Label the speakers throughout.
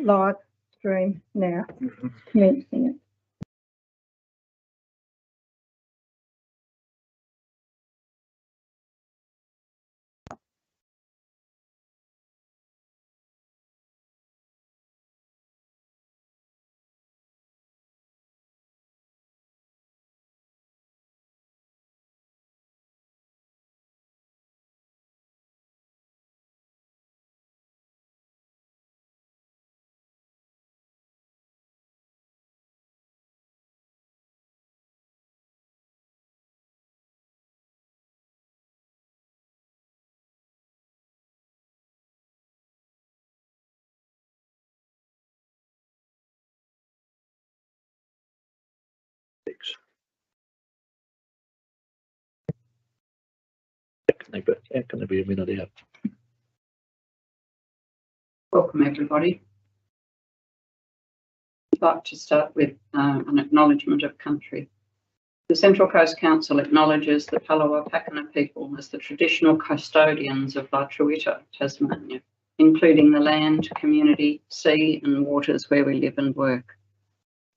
Speaker 1: live stream now, commencing it.
Speaker 2: How can there be a minute out?
Speaker 3: Welcome everybody. I'd like to start with an acknowledgement of country. The Central Coast Council acknowledges the Palawa Pakana people as the traditional custodians of La Truita, Tasmania, including the land, community, sea and waters where we live and work.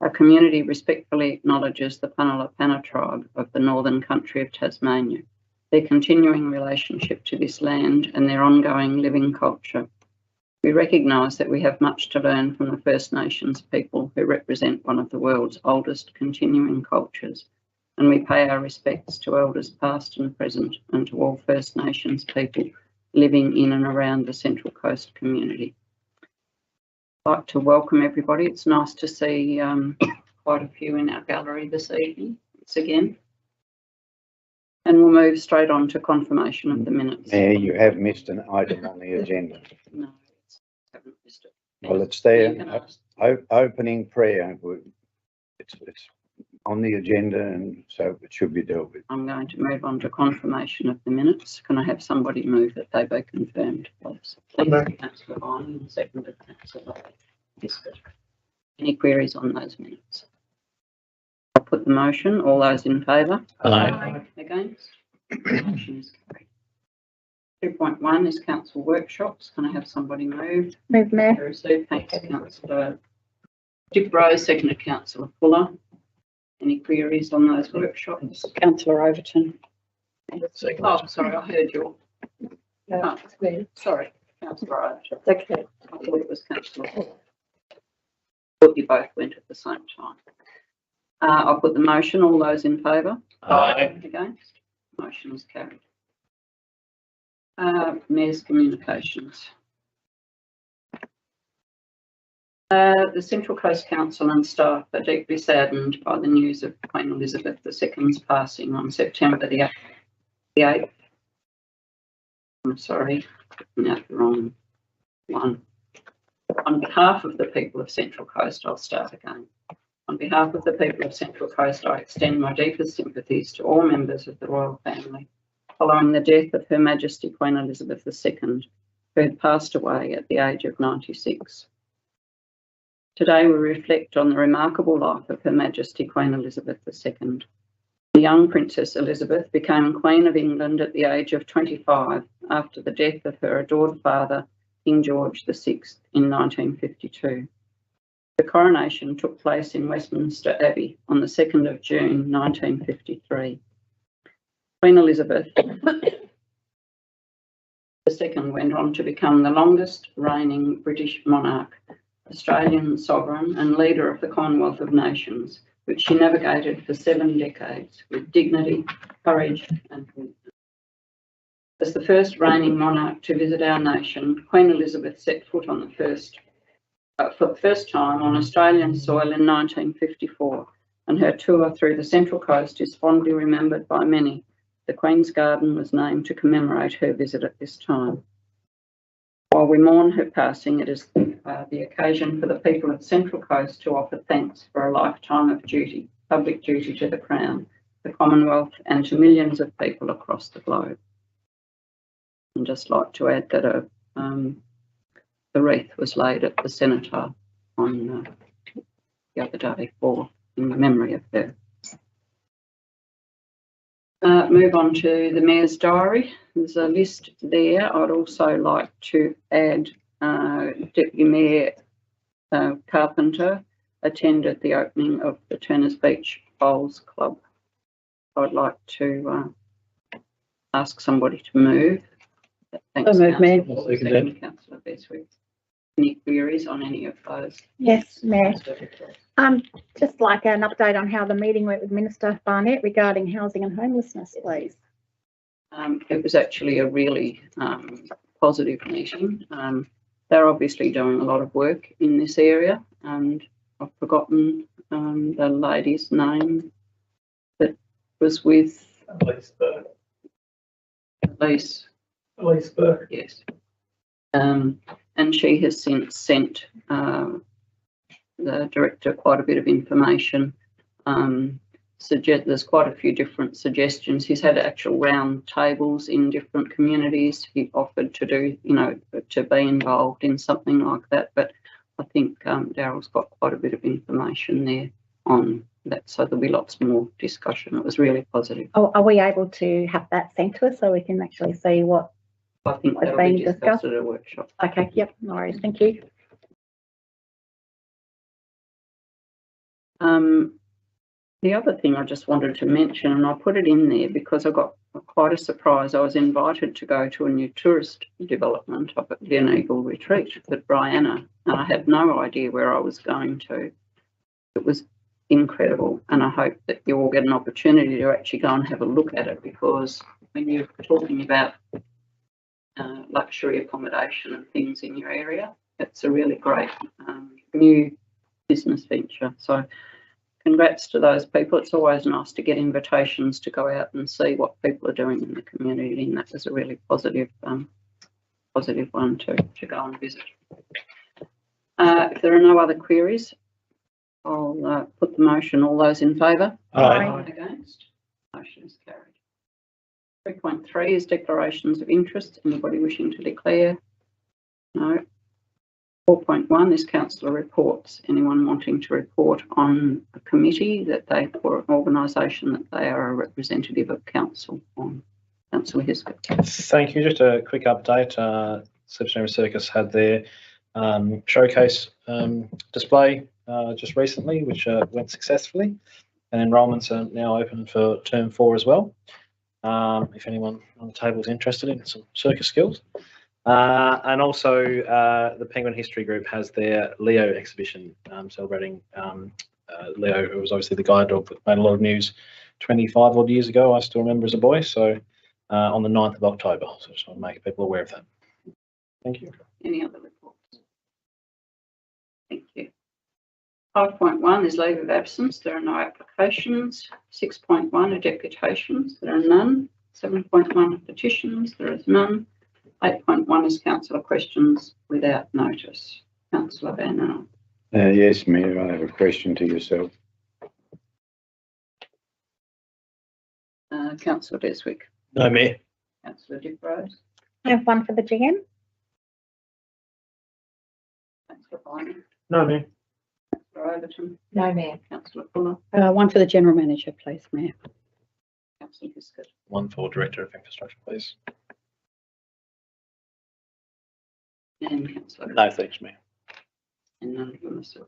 Speaker 3: Our community respectfully acknowledges the Punalapana tribe of the Northern Country of Tasmania, their continuing relationship to this land and their ongoing living culture. We recognise that we have much to learn from the First Nations people who represent one of the world's oldest continuing cultures, and we pay our respects to elders past and present and to all First Nations people living in and around the Central Coast community. I'd like to welcome everybody. It's nice to see quite a few in our gallery this evening, once again. And we'll move straight on to confirmation of the minutes.
Speaker 4: Mayor, you have missed an item on the agenda.
Speaker 3: No, I haven't missed it.
Speaker 4: Well, it's
Speaker 3: You
Speaker 4: there.
Speaker 3: can ask.
Speaker 4: Opening prayer. It's on the agenda, and so it should be dealt with.
Speaker 3: I'm going to move on to confirmation of the minutes. Can I have somebody move that they be confirmed, please? Councillor Viney and seconded Councillor Biscuit. Any queries on those minutes? I'll put the motion. All those in favour?
Speaker 2: Aye.
Speaker 3: Against? Motion is carried. 2.1 is council workshops. Can I have somebody move?
Speaker 1: Move, Mayor.
Speaker 3: Received. Thanks, Councillor Dibrose, seconded Councillor Fuller. Any queries on those workshops? Councillor Overton. Oh, sorry, I heard you.
Speaker 1: No, it's me.
Speaker 3: Sorry, Councillor Overton.
Speaker 1: Okay.
Speaker 3: I thought it was Councillor Fuller. Thought you both went at the same time. I'll put the motion. All those in favour?
Speaker 2: Aye.
Speaker 3: Against? Motion is carried. Mayor's communications. The Central Coast Council and staff are deeply saddened by the news of Queen Elizabeth II's passing on September the 8th. I'm sorry, putting out the wrong one. On behalf of the people of Central Coast, I'll start again. On behalf of the people of Central Coast, I extend my deepest sympathies to all members of the royal family following the death of Her Majesty Queen Elizabeth II, who had passed away at the age of 96. Today we reflect on the remarkable life of Her Majesty Queen Elizabeth II. The young Princess Elizabeth became Queen of England at the age of 25 after the death of her adored father, King George VI, in 1952. The coronation took place in Westminster Abbey on the 2nd of June 1953. Queen Elizabeth II went on to become the longest reigning British monarch, Australian sovereign and leader of the Commonwealth of Nations, which she navigated for 7 decades with dignity, courage and commitment. As the first reigning monarch to visit our nation, Queen Elizabeth set foot on for the first time on Australian soil in 1954, and her tour through the Central Coast is fondly remembered by many. The Queen's Garden was named to commemorate her visit at this time. While we mourn her passing, it is the occasion for the people of Central Coast to offer thanks for a lifetime of duty, public duty to the Crown, the Commonwealth and to millions of people across the globe. I'd just like to add that the wreath was laid at the Cenotaph on the other day in memory of her. Move on to the Mayor's diary. There's a list there. I'd also like to add Deputy Mayor Carpenter attended the opening of the Turners Beach Bowls Club. I'd like to ask somebody to move. Thanks,
Speaker 1: So moved, Mayor.
Speaker 3: Councillor. Second, Councillor Beswick. Any queries on any of those?
Speaker 1: Yes, Mayor.
Speaker 3: Councillor Vickers.
Speaker 1: Just like an update on how the meeting went with Minister Barnett regarding housing and homelessness, please.
Speaker 3: It was actually a really positive meeting. They're obviously doing a lot of work in this area, and I've forgotten the lady's name that was with
Speaker 2: Elise Burke.
Speaker 3: Elise.
Speaker 2: Elise Burke.
Speaker 3: Yes. And she has since sent the director quite a bit of information. There's quite a few different suggestions. He's had actual round tables in different communities. He offered to do, to be involved in something like that. But I think Daryl's got quite a bit of information there on that. So there'll be lots more discussion. It was really positive.
Speaker 1: Oh, are we able to have that sent to us so we can actually see what?
Speaker 3: I think
Speaker 1: What's
Speaker 3: that'll be
Speaker 1: being
Speaker 3: discussed
Speaker 1: discussed?
Speaker 3: at a workshop.
Speaker 1: Okay, yep, no worries, thank you.
Speaker 3: The other thing I just wanted to mention, and I put it in there because I got quite a surprise. I was invited to go to a new tourist development up at Gleneagle Retreat at Brianna, and I had no idea where I was going to. It was incredible, and I hope that you all get an opportunity to actually go and have a look at it, because when you're talking about luxury accommodation and things in your area, it's a really great new business venture. So congrats to those people. It's always nice to get invitations to go out and see what people are doing in the community, and that was a really positive one to go and visit. If there are no other queries, I'll put the motion. All those in favour?
Speaker 1: Aye.
Speaker 3: Against? Motion is carried. 3.3 is declarations of interest. Anybody wishing to declare? No. 4.1 is councillor reports. Anyone wanting to report on a committee that they, or an organisation that they are a representative of council on? Councillor Hiscott.
Speaker 2: Thank you. Just a quick update. Slipstream Circus had their showcase display just recently, which went successfully, and enrolments are now open for term 4 as well. If anyone on the table is interested in some circus skills. And also the Penguin History Group has their Leo exhibition celebrating Leo, who was obviously the guide dog that made a lot of news 25 odd years ago. I still remember as a boy. So on the 9th of October. So I just want to make people aware of that. Thank you.
Speaker 3: Any other reports? Thank you. 5.1 is leave of absence. There are no applications. 6.1 are deputations. There are none. 7.1 are petitions. There is none. 8.1 is councillor questions without notice. Councillor Van Arn.
Speaker 4: Yes, Mayor, I have a question to yourself.
Speaker 3: Councillor Beswick.
Speaker 2: No, Mayor.
Speaker 3: Councillor Diprose.
Speaker 1: I have one for the GM.
Speaker 3: Councillor Bynum.
Speaker 2: No, Mayor.
Speaker 3: Councillor Overton.
Speaker 1: No, Mayor.
Speaker 3: Councillor Fuller.
Speaker 1: One for the General Manager, please, Mayor.
Speaker 3: Councillor Hiscott.
Speaker 2: One for Director of Infrastructure, please.
Speaker 3: And Councillor.
Speaker 2: No, thanks, Mayor.
Speaker 3: And none for myself.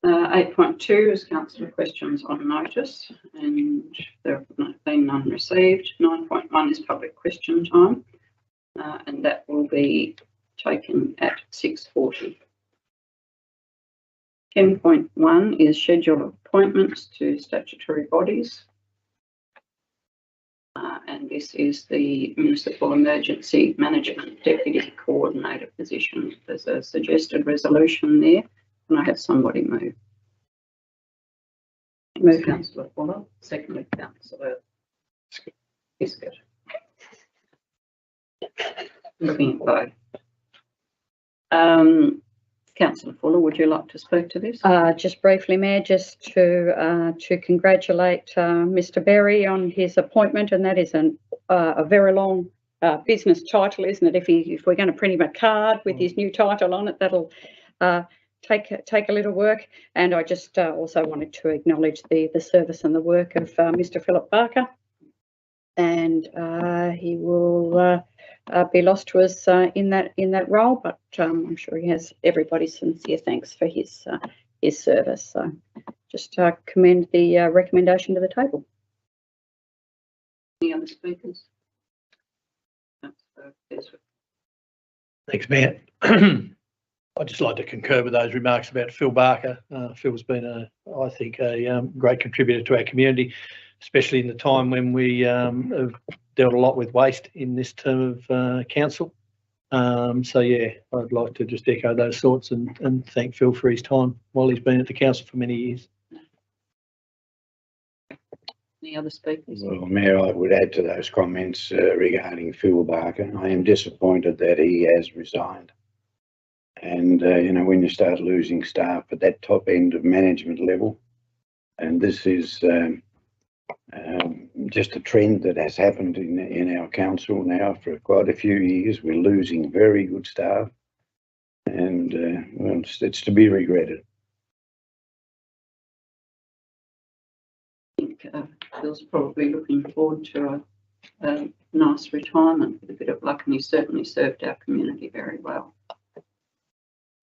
Speaker 3: 8.2 is councillor questions on notice, and there have been none received. 9.1 is public question time, and that will be taken at 6:40. 10.1 is schedule of appointments to statutory bodies. And this is the Municipal Emergency Management Deputy Coordinator position. There's a suggested resolution there. Can I have somebody move? Move councillor Fuller, secondly councillor Hiscott. Looking at both. Councillor Fuller, would you like to speak to this?
Speaker 5: Just briefly, Mayor, just to congratulate Mr. Berry on his appointment, and that is a very long business title, isn't it? If we're going to print him a card with his new title on it, that'll take a little work. And I just also wanted to acknowledge the service and the work of Mr. Philip Barker, and he will be lost to us in that role, but I'm sure he has everybody's sincere thanks for his service. So just commend the recommendation to the table.
Speaker 3: Any other speakers? Councillor Beresford.
Speaker 6: Thanks, Mayor. I'd just like to concur with those remarks about Phil Barker. Phil's been, I think, a great contributor to our community, especially in the time when we have dealt a lot with waste in this term of council. So, yeah, I'd like to just echo those thoughts and thank Phil for his time while he's been at the council for many years.
Speaker 3: Any other speakers?
Speaker 4: Well, Mayor, I would add to those comments regarding Phil Barker. I am disappointed that he has resigned. And, you know, when you start losing staff at that top end of management level, and this is just a trend that has happened in our council now for quite a few years. We're losing very good staff, and well, it's to be regretted.
Speaker 3: I think Phil's probably looking forward to a nice retirement with a bit of luck, and he certainly served our community very well.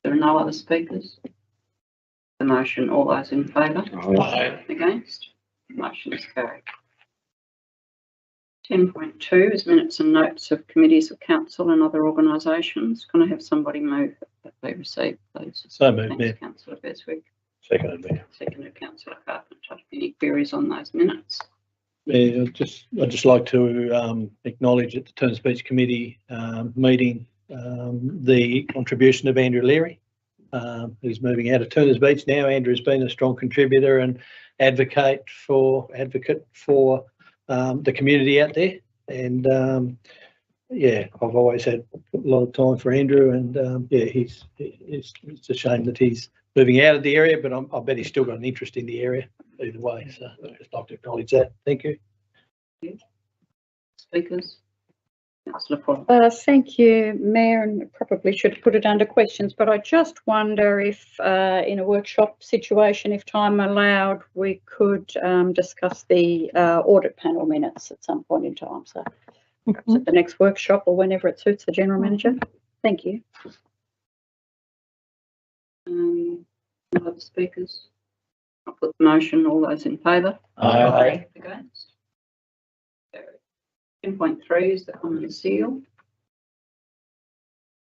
Speaker 3: There are no other speakers. The motion, all those in favour?
Speaker 6: Aye.
Speaker 3: Against? Motion is carried. 10.2 is minutes and notes of committees of council and other organisations. Can I have somebody move that they receive, please?
Speaker 6: So moved, Mayor.
Speaker 3: Thanks, Councillor Beswick.
Speaker 6: Seconded, Mayor.
Speaker 3: Seconded, Councillor Carpenter. Any queries on those minutes?
Speaker 6: Yeah, I'd just like to acknowledge at the Turner Beach Committee meeting the contribution of Andrew Leary, who's moving out of Turner's Beach now. Andrew's been a strong contributor and advocate for the community out there, and yeah, I've always had a lot of time for Andrew, and yeah, it's a shame that he's moving out of the area, but I bet he's still got an interest in the area either way. So I'd just like to acknowledge that. Thank you.
Speaker 3: Speakers? Councillor Paul.
Speaker 5: Thank you, Mayor, and probably should put it under questions, but I just wonder if in a workshop situation, if time allowed, we could discuss the audit panel minutes at some point in time. So perhaps at the next workshop or whenever it suits the General Manager. Thank you.
Speaker 3: No other speakers? I'll put the motion. All those in favour?
Speaker 6: Aye.
Speaker 3: Against? 10.3 is the common seal.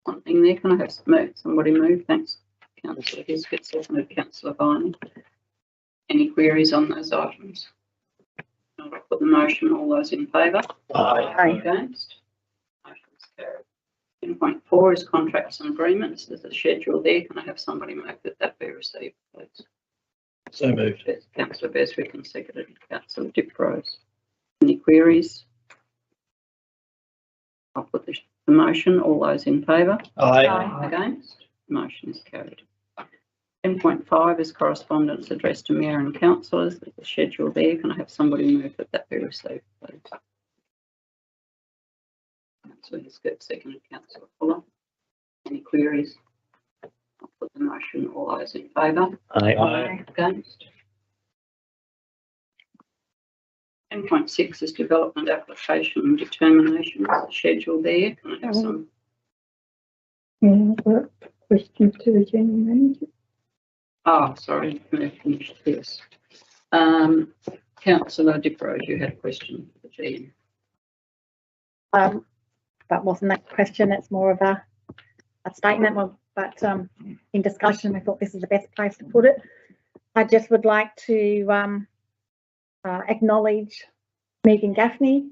Speaker 3: Something there. Can I have somebody move? Thanks, Councillor Hisket. Seconded, Councillor Viney. Any queries on those items? I'll put the motion. All those in favour?
Speaker 6: Aye.
Speaker 3: Against? Motion is carried. 10.4 is contracts and agreements. There's a schedule there. Can I have somebody move that be received, please?
Speaker 6: So moved.
Speaker 3: Councillor Beswick and seconded Councillor Diprose. Any queries? I'll put the motion. All those in favour?
Speaker 6: Aye.
Speaker 3: Against? Motion is carried. 10.5 is correspondence addressed to Mayor and councillors. There's a schedule there. Can I have somebody move that be received, please? Councillor Hisket, seconded Councillor Fuller. Any queries? I'll put the motion. All those in favour?
Speaker 6: Aye.
Speaker 3: Against? 10.6 is development application and determination. There's a schedule there. Can I have some?
Speaker 1: Question to the General Manager.
Speaker 3: Oh, sorry, no, finished this. Councillor Diprose, you had a question for the GM.
Speaker 1: That wasn't a question, it's more of a statement, but in discussion, I thought this is the best place to put it. I just would like to acknowledge Megan Gaffney.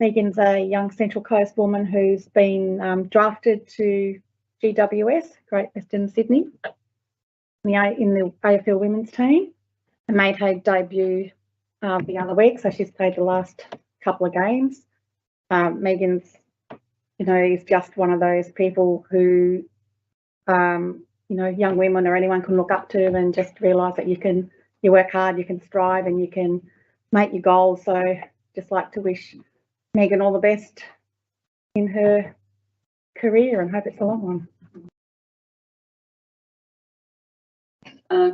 Speaker 1: Megan's a young Central Coast woman who's been drafted to GWS, Great Western Sydney, in the AFL women's team, and made her debut the other week, so she's played the last couple of games. Megan's, is just one of those people who, young women or anyone can look up to and just realise that you work hard, you can strive, and you can make your goals. So just like to wish Megan all the best in her career and hope it's a long one.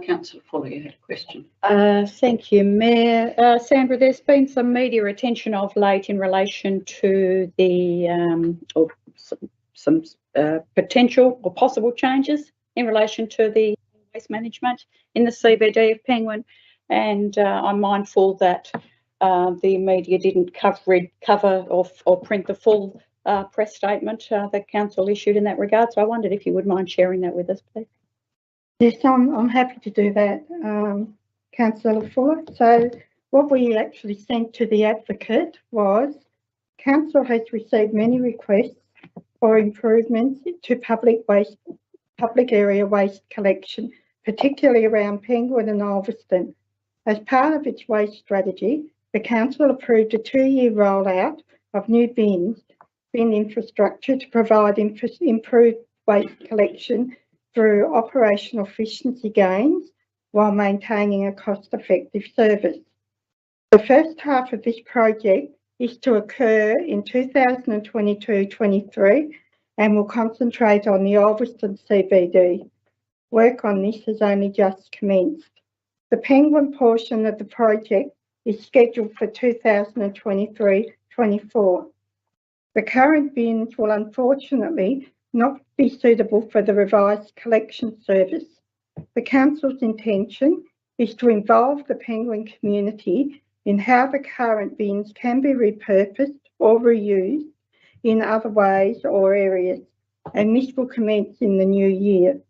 Speaker 3: Councillor Fuller, you had a question.
Speaker 5: Thank you, Mayor. Sandra, there's been some media attention of late in relation to the, or some potential or possible changes in relation to the waste management in the CBD of Penguin. And I'm mindful that the media didn't cover or print the full press statement that council issued in that regard. So I wondered if you would mind sharing that with us, please.
Speaker 7: Yes, I'm happy to do that, Councillor Fuller. So what we actually sent to the advocate was, council has received many requests for improvements to public area waste collection, particularly around Penguin and Ulverstone. As part of its waste strategy, the council approved a 2-year rollout of new bin infrastructure to provide improved waste collection through operational efficiency gains while maintaining a cost-effective service. The first half of this project is to occur in 2022-23 and will concentrate on the Ulverstone CBD. Work on this has only just commenced. The Penguin portion of the project is scheduled for 2023-24. The current bins will unfortunately not be suitable for the revised collection service. The council's intention is to involve the Penguin community in how the current bins can be repurposed or reused in other ways or areas, and this will commence in the new year.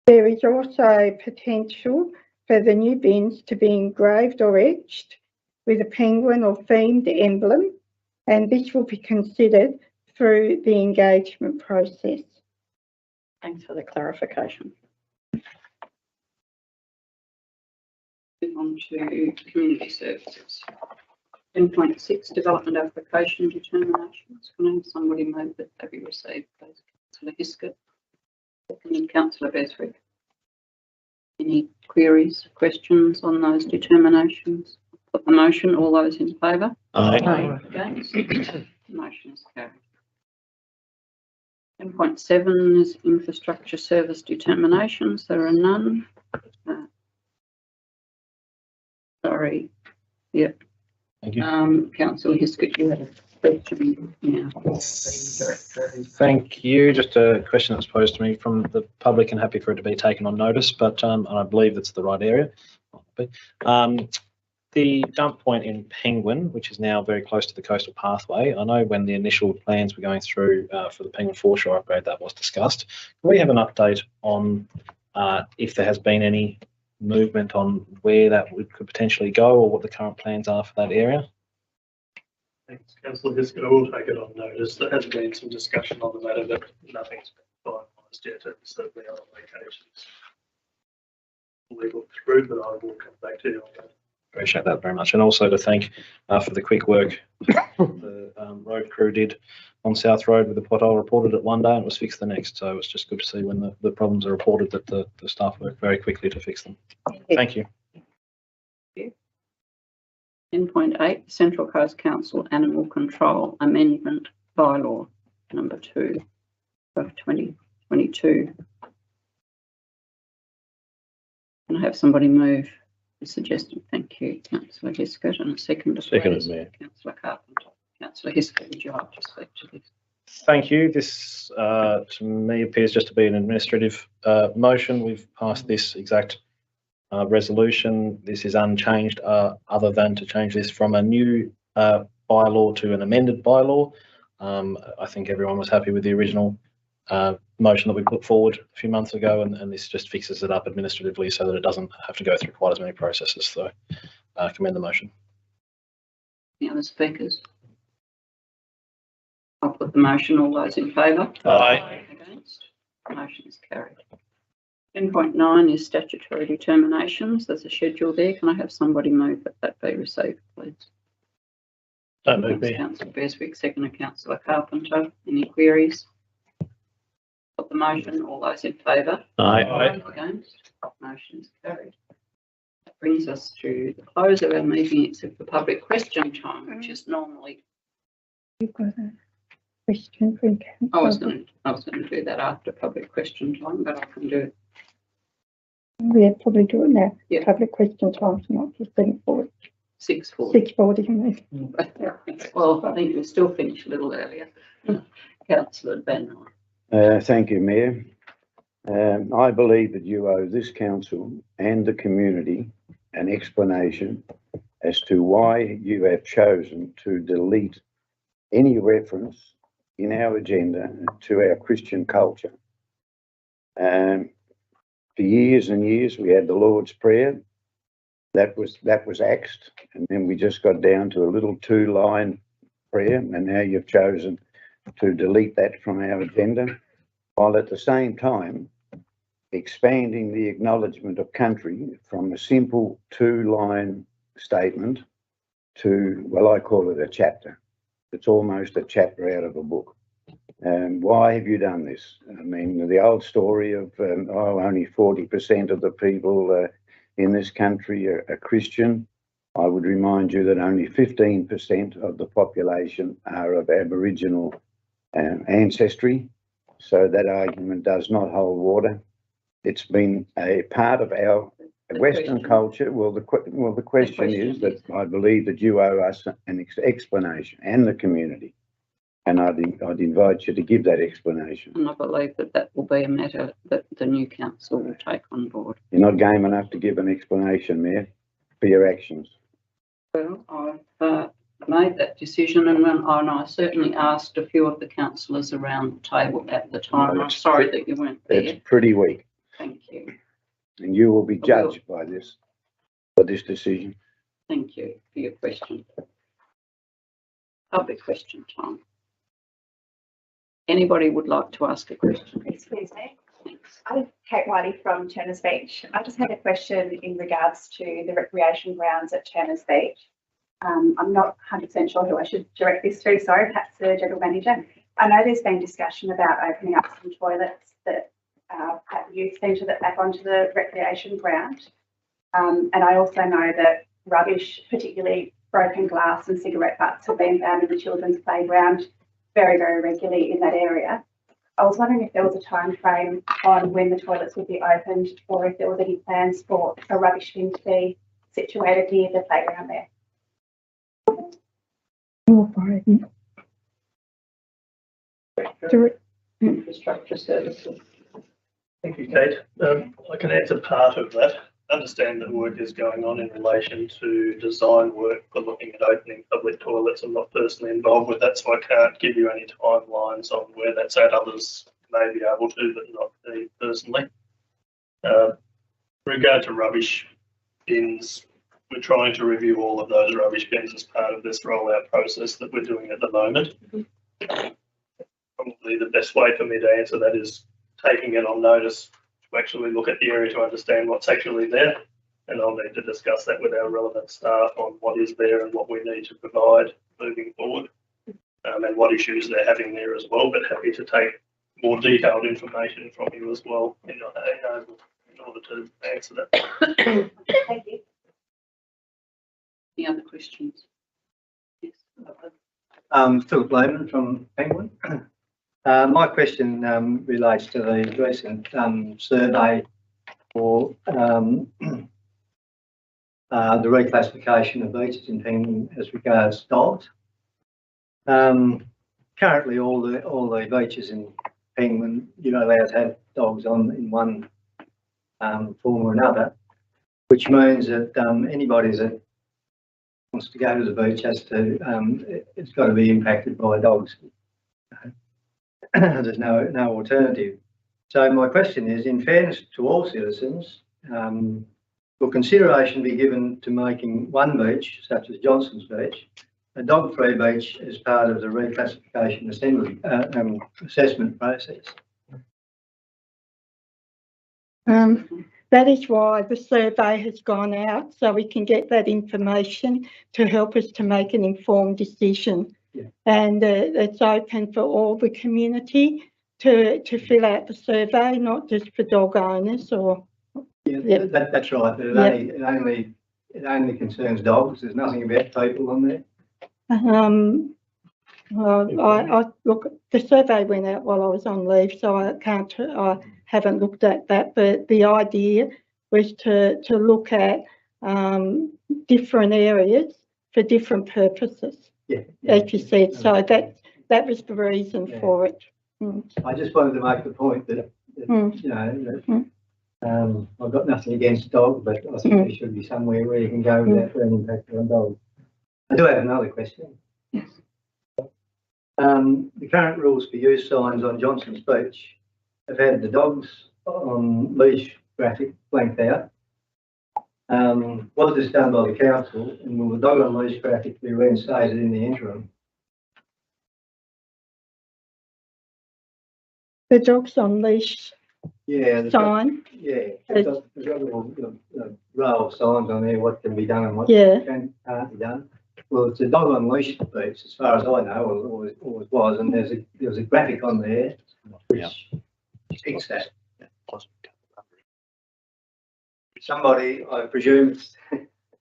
Speaker 7: There is also potential for the new bins to be engraved or etched with a penguin or themed emblem, and this will be considered through the engagement process.
Speaker 5: Thanks for the clarification.
Speaker 3: Move on to community services. 10.6 development application determinations. Can I have somebody move that they be received, please? Councillor Hiscott. Seconded, Councillor Beswick. Any queries, questions on those determinations? Put the motion. All those in favour?
Speaker 2: Aye.
Speaker 3: Against? Motion is carried. 10.7 is infrastructure service determinations. There are none. Sorry. Yep.
Speaker 2: Thank you.
Speaker 3: Councillor Hiscott, you had a question now.
Speaker 2: Thank you. Just a question that was posed to me from the public, and happy for it to be taken on notice, but I believe it's the right area. The dump point in Penguin, which is now very close to the coastal pathway, I know when the initial plans were going through for the Penguin foreshore upgrade, that was discussed. Can we have an update on if there has been any movement on where that could potentially go, or what the current plans are for that area?
Speaker 6: Thanks, Councillor Hiscott. I will take it on notice. There has been some discussion on the matter, but nothing's been finalised yet, and certainly other locations will be looked through, but I will come back to you on that.
Speaker 2: Appreciate that very much, and also to thank for the quick work the road crew did on South Road with the pothole. Reported it one day and it was fixed the next, so it's just good to see when the problems are reported that the staff work very quickly to fix them. Thank you.
Speaker 3: 10.8 Central Coast Council Animal Control Amendment Bylaw number 2 of 2022. Can I have somebody move the suggestion? Thank you, Councillor Hiscott, and a second.
Speaker 4: Seconded, Mayor.
Speaker 3: Councillor Carpenter. Councillor Hiscott, would you like to speak to this?
Speaker 2: Thank you. This to me appears just to be an administrative motion. We've passed this exact resolution. This is unchanged other than to change this from a new bylaw to an amended bylaw. I think everyone was happy with the original motion that we put forward a few months ago, and this just fixes it up administratively so that it doesn't have to go through quite as many processes. So commend the motion.
Speaker 3: Any other speakers? I'll put the motion. All those in favour?
Speaker 2: Aye.
Speaker 3: Against? Motion is carried. 10.9 is statutory determinations. There's a schedule there. Can I have somebody move that be received, please?
Speaker 6: Don't move me.
Speaker 3: Councillor Beswick, second to Councillor Carpenter. Any queries? Put the motion. All those in favour?
Speaker 2: Aye.
Speaker 3: Against? Motion is carried. That brings us to the close of our meeting, except for public question time, which is normally.
Speaker 7: You've got a question for Councillor.
Speaker 3: I was going to do that after public question time, but I can do it.
Speaker 7: Yeah, probably do it now.
Speaker 3: Yeah.
Speaker 7: Public question time's not 15:40.
Speaker 3: 6:40.
Speaker 7: 6:40.
Speaker 3: Well, I think we'll still finish a little earlier. Councillor Van Ryn.
Speaker 4: Thank you, Mayor. I believe that you owe this council and the community an explanation as to why you have chosen to delete any reference in our agenda to our Christian culture. For years and years, we had the Lord's Prayer. That was axed, and then we just got down to a little 2-line prayer, and now you've chosen to delete that from our agenda, while at the same time expanding the acknowledgement of country from a simple 2-line statement to, well, I call it a chapter. It's almost a chapter out of a book. Why have you done this? I mean, the old story of only 40% of the people in this country are Christian. I would remind you that only 15% of the population are of Aboriginal ancestry. So that argument does not hold water. It's been a part of our Western culture. Well, the question is that I believe that you owe us an explanation, and the community. And I'd invite you to give that explanation.
Speaker 3: And I believe that that will be a matter that the new council will take on board.
Speaker 4: You're not game enough to give an explanation, Mayor, for your actions.
Speaker 3: Well, I've made that decision, and I certainly asked a few of the councillors around the table at the time.
Speaker 4: No,
Speaker 3: I'm sorry that you weren't there.
Speaker 4: It's pretty weak,
Speaker 3: Thank you.
Speaker 4: and you will be judged by this, for this decision.
Speaker 3: Thank you for your question. Public question time. Anybody would like to ask a question?
Speaker 8: Excuse me.
Speaker 3: Thanks.
Speaker 8: I'm Kate Wiley from Turners Beach. I just had a question in regards to the recreation grounds at Turners Beach. I'm not 100% sure who I should direct this to, sorry, perhaps the general manager. I know there's been discussion about opening up some toilets that at the youth centre that back onto the recreation ground. And I also know that rubbish, particularly broken glass and cigarette butts, have been found in the children's playground very, very regularly in that area. I was wondering if there was a time frame on when the toilets would be opened, or if there was any plans for a rubbish bin to be situated near the playground there.
Speaker 3: Infrastructure services.
Speaker 6: Thank you, Kate. I can answer part of that. Understand that work is going on in relation to design work for looking at opening public toilets. I'm not personally involved with that, so I can't give you any timelines on where that's at. Others may be able to, but not me personally. In regard to rubbish bins, we're trying to review all of those rubbish bins as part of this rollout process that we're doing at the moment. Probably the best way for me to answer that is taking it on notice to actually look at the area to understand what's actually there, and I'll need to discuss that with our relevant staff on what is there and what we need to provide moving forward, and what issues they're having there as well, but happy to take more detailed information from you as well in order to answer that.
Speaker 8: Thank you.
Speaker 3: Any other questions? Yes.
Speaker 9: Philip Lehman from Penguin. My question relates to the recent survey for the reclassification of beaches in Penguin as regards dogs. Currently, all the beaches in Penguin, you're not allowed to have dogs on in one form or another, which means that anybody that wants to go to the beach has to, it's got to be impacted by dogs. There's no alternative. So my question is, in fairness to all citizens, will consideration be given to making one beach, such as Johnson's Beach, a dog-free beach as part of the reclassification assessment process?
Speaker 7: That is why the survey has gone out, so we can get that information to help us to make an informed decision.
Speaker 9: Yeah.
Speaker 7: And it's open for all the community to fill out the survey, not just for dog owners or.
Speaker 9: Yeah, that's right. But it only concerns dogs. There's nothing about people on there.
Speaker 7: Well, I look. The survey went out while I was on leave, so I haven't looked at that. But the idea was to look at different areas for different purposes.
Speaker 9: Yeah.
Speaker 7: As you said, so that was the reason
Speaker 9: Yeah.
Speaker 7: for it.
Speaker 9: I just wanted to make the point that,
Speaker 7: Mm.
Speaker 9: you know,
Speaker 7: Mm.
Speaker 9: that, I've got nothing against dogs, but I think there should be somewhere where you can go without being impacted on dogs. I do have another question. The current rules for use signs on Johnson's Beach have had the dogs on leash graphic blanked out. Was this done by the council, and will the dog on leash graphic be reinstated in the interim?
Speaker 7: The dogs on leash
Speaker 9: Yeah.
Speaker 7: sign,
Speaker 9: Yeah, there's got a little row of signs on there, what can be done and what
Speaker 7: yeah.
Speaker 9: can't be done. Well, it's a dog on leash beach, as far as I know, or always was, and there was a graphic on there which depicts that. Somebody, I presume,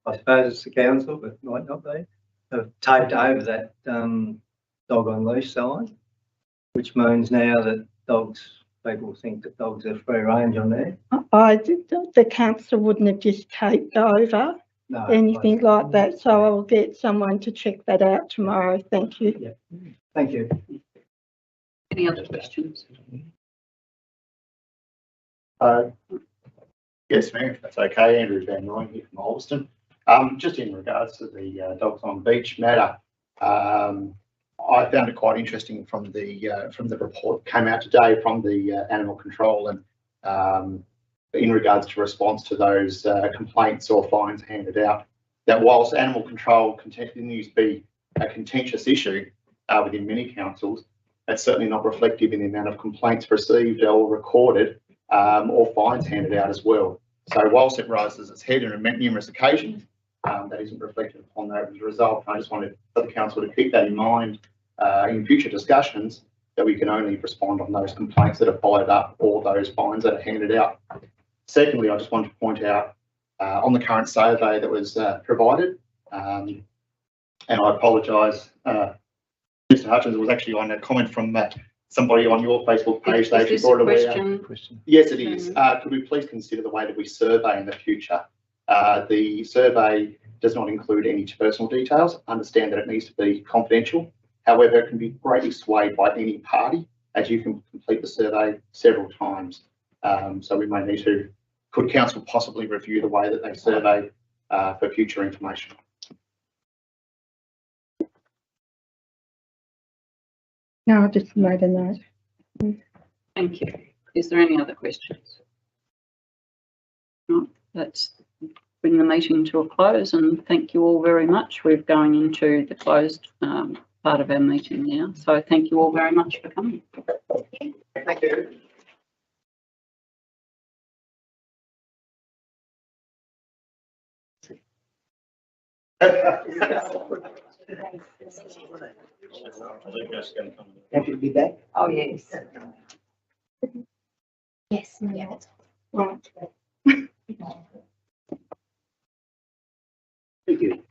Speaker 9: I suppose it's the council, but might not be, have taped over that dog on leash sign, which means now that people think that dogs have free range on there.
Speaker 7: The council wouldn't have just taped over
Speaker 9: No,
Speaker 7: anything like that, so I'll get someone to check that out tomorrow. Thank you.
Speaker 9: Yeah, thank you.
Speaker 3: Any other questions?
Speaker 10: Yes, ma'am, if that's okay. Andrew Van Rooyen here from Alston. Just in regards to the dogs on beach matter, I found it quite interesting from the report that came out today from the animal control, and in regards to response to those complaints or fines handed out, that whilst animal control continues to be a contentious issue within many councils, that's certainly not reflective in the amount of complaints received or recorded or fines handed out as well. So whilst it rises its head on numerous occasions, that isn't reflected upon that as a result. I just wanted for the council to keep that in mind in future discussions, that we can only respond on those complaints that are followed up or those fines that are handed out. Secondly, I just wanted to point out on the current survey that was provided, and I apologise, Mr. Hutchins, it was actually on a comment from somebody on your Facebook page.
Speaker 3: Is this a question?
Speaker 10: Yes, it is. Could we please consider the way that we survey in the future? The survey does not include any personal details. Understand that it needs to be confidential. However, it can be greatly swayed by any party, as you can complete the survey several times. So we may need to, could council possibly review the way that they survey for future information?
Speaker 7: No, I just made a note.
Speaker 3: Thank you. Is there any other questions? No, let's bring the meeting to a close, and thank you all very much. We're going into the closed part of our meeting now. So thank you all very much for coming.
Speaker 10: Thank you.
Speaker 4: Happy to be back.
Speaker 3: Oh, yes.
Speaker 1: Yes, yeah.
Speaker 7: Right.
Speaker 4: Thank you.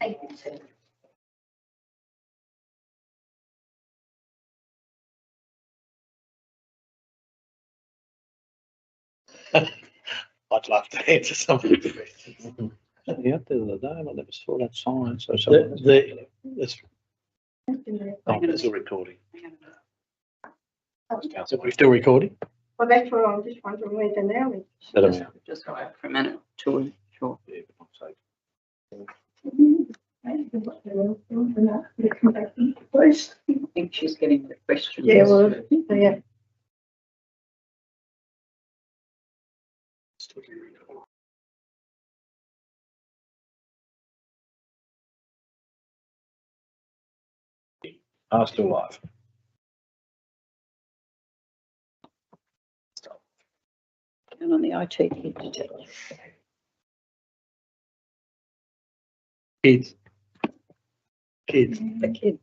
Speaker 6: I'd love to answer some of the questions.
Speaker 2: Yeah, the other day, I never saw that sign, so.
Speaker 6: It's
Speaker 2: Still recording.
Speaker 6: Are we still recording?
Speaker 7: Well, that's what I'm just wondering where the now is.
Speaker 3: Just go out for a minute to sure.
Speaker 7: Please.
Speaker 3: I think she's getting the questions.
Speaker 7: Yeah, well, yeah.
Speaker 2: Still live.
Speaker 5: And on the IT
Speaker 6: Kids.
Speaker 5: the kid.